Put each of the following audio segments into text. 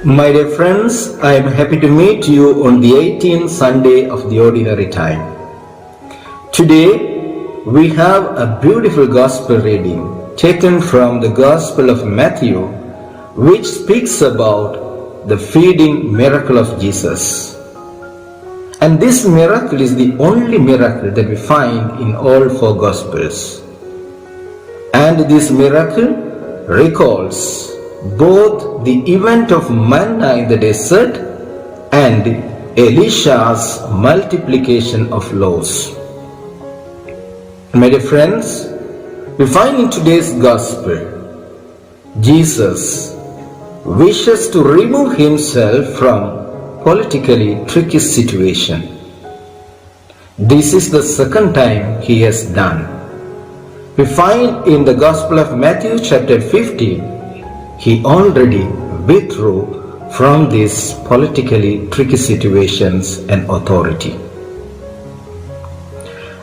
My dear friends, I am happy to meet you on the 18th Sunday of the Ordinary Time. Today, we have a beautiful Gospel reading taken from the Gospel of Matthew, which speaks about the feeding miracle of Jesus. And this miracle is the only miracle that we find in all four Gospels. And this miracle recalls both the event of manna in the desert and Elisha's multiplication of loaves. My dear friends, we find in today's Gospel, Jesus wishes to remove himself from politically tricky situation. This is the second time he has done. We find in the Gospel of Matthew chapter 15, he already withdrew from these politically tricky situations and authority.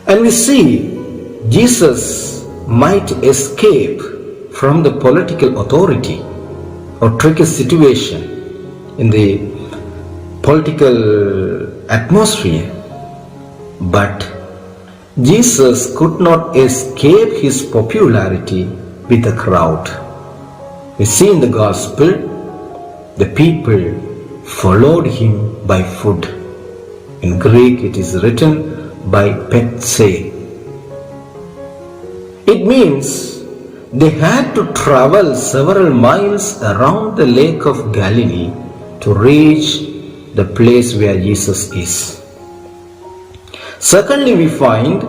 And we see Jesus might escape from the political authority or tricky situation in the political atmosphere, but Jesus could not escape his popularity with the crowd. We see in the Gospel, the people followed him by foot. In Greek it is written by petse. It means they had to travel several miles around the Lake of Galilee to reach the place where Jesus is. Secondly, we find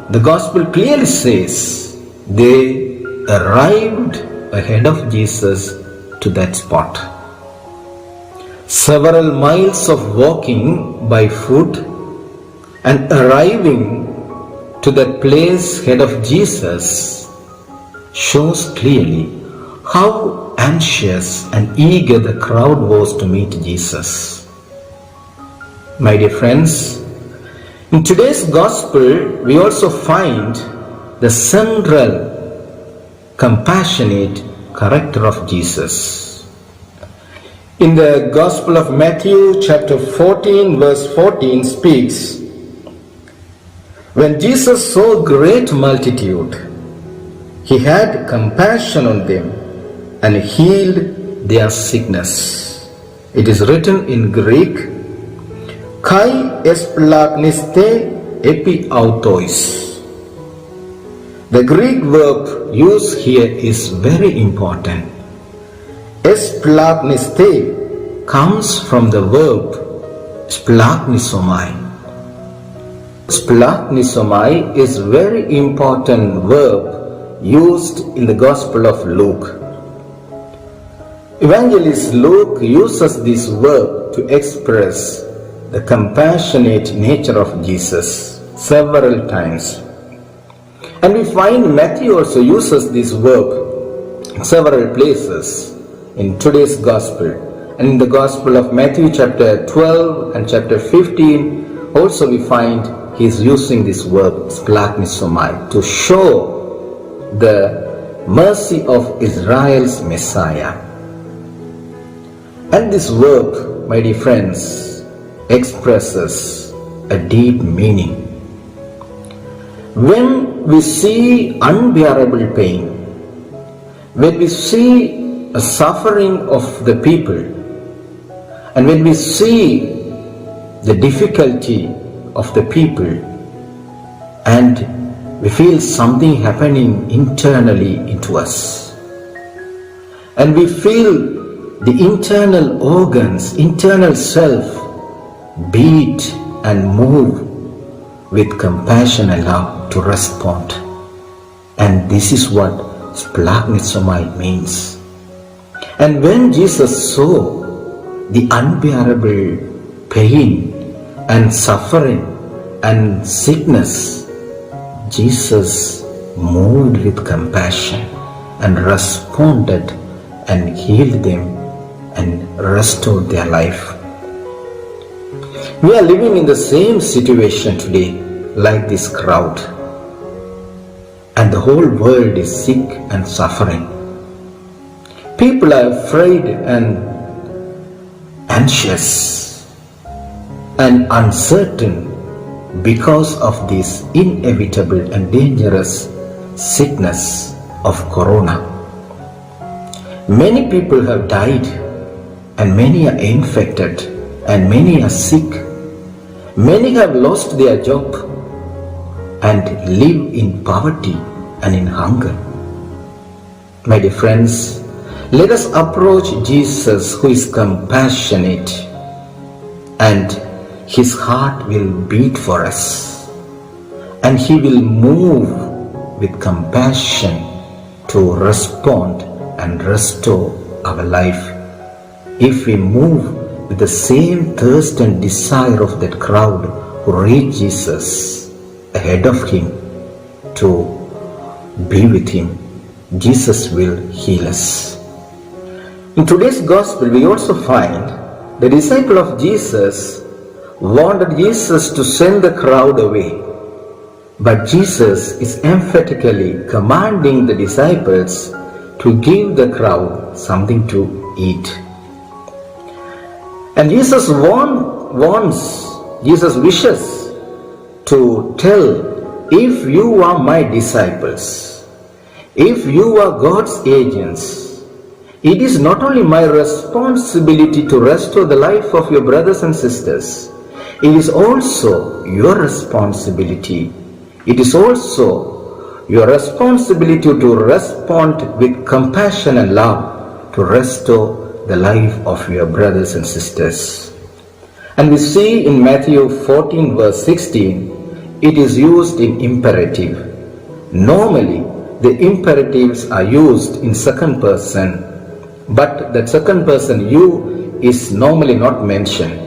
the Gospel clearly says they arrived ahead of Jesus to that spot. Several miles of walking by foot and arriving to that place ahead of Jesus shows clearly how anxious and eager the crowd was to meet Jesus. My dear friends, in today's Gospel, we also find the central compassionate character of Jesus. In the Gospel of Matthew chapter 14 verse 14 speaks, when Jesus saw great multitude, he had compassion on them and healed their sickness. It is written in Greek, kai esplagniste epi autois. The Greek verb used here is very important. Esplagniste comes from the verb splagnisomai. Splagnisomai is very important verb used in the Gospel of Luke. Evangelist Luke uses this verb to express the compassionate nature of Jesus several times. And we find Matthew also uses this verb in several places in today's Gospel. And in the Gospel of Matthew chapter 12 and chapter 15 also we find he is using this verb splagnisomai to show the mercy of Israel's Messiah. And this verb, my dear friends, expresses a deep meaning. When we see unbearable pain, when we see a suffering of the people, and when we see the difficulty of the people, and we feel something happening internally into us, and we feel the internal organs, internal self beat and move with compassion and love to respond. And this is what splagnisomai means. And when Jesus saw the unbearable pain and suffering and sickness, Jesus moved with compassion and responded and healed them and restored their life. We are living in the same situation today like this crowd. And the whole world is sick and suffering. People are afraid and anxious and uncertain because of this inevitable and dangerous sickness of corona. Many people have died, and many are infected, and many are sick. Many have lost their job and live in poverty and in hunger. My dear friends, let us approach Jesus, who is compassionate, and his heart will beat for us, and he will move with compassion to respond and restore our life. If we move with the same thirst and desire of that crowd who reached Jesus ahead of him to be with him, Jesus will heal us. In today's gospel, we also find the disciple of Jesus wanted Jesus to send the crowd away, but Jesus is emphatically commanding the disciples to give the crowd something to eat. And Jesus wishes to tell, if you are my disciples, if you are God's agents, it is not only my responsibility to restore the life of your brothers and sisters, it is also your responsibility. It is also your responsibility to respond with compassion and love to restore the life of your brothers and sisters. And we see in Matthew 14 verse 16, it is used in imperative. Normally, the imperatives are used in second person, but that second person you is normally not mentioned.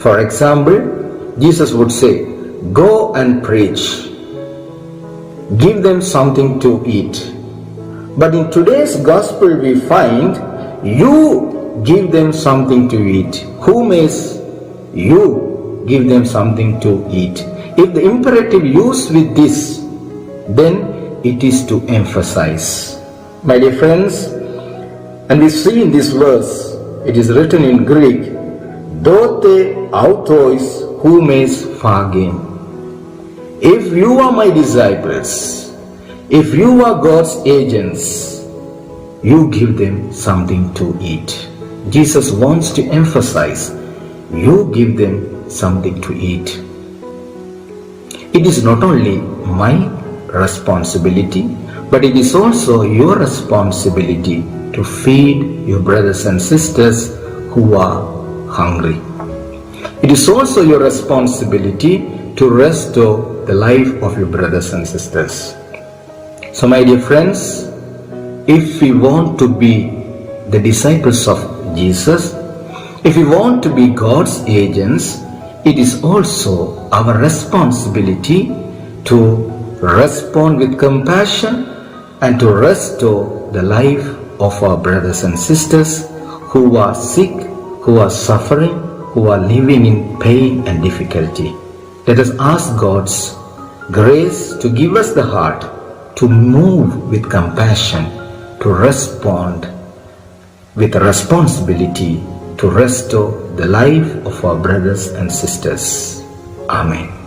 For example, Jesus would say, go and preach. Give them something to eat. But in today's gospel we find, you give them something to eat. Who makes you give them something to eat? If the imperative used with this, then it is to emphasize. My dear friends, and we see in this verse, it is written in Greek, dote autois humes phagein. If you are my disciples, if you are God's agents, you give them something to eat. Jesus wants to emphasize, you give them something to eat. It is not only my responsibility, but it is also your responsibility to feed your brothers and sisters who are hungry. It is also your responsibility to restore the life of your brothers and sisters. So my dear friends, if we want to be the disciples of Jesus, if we want to be God's agents, it is also our responsibility to respond with compassion and to restore the life of our brothers and sisters who are sick, who are suffering, who are living in pain and difficulty. Let us ask God's grace to give us the heart to move with compassion, to respond with responsibility to restore the life of our brothers and sisters. Amen.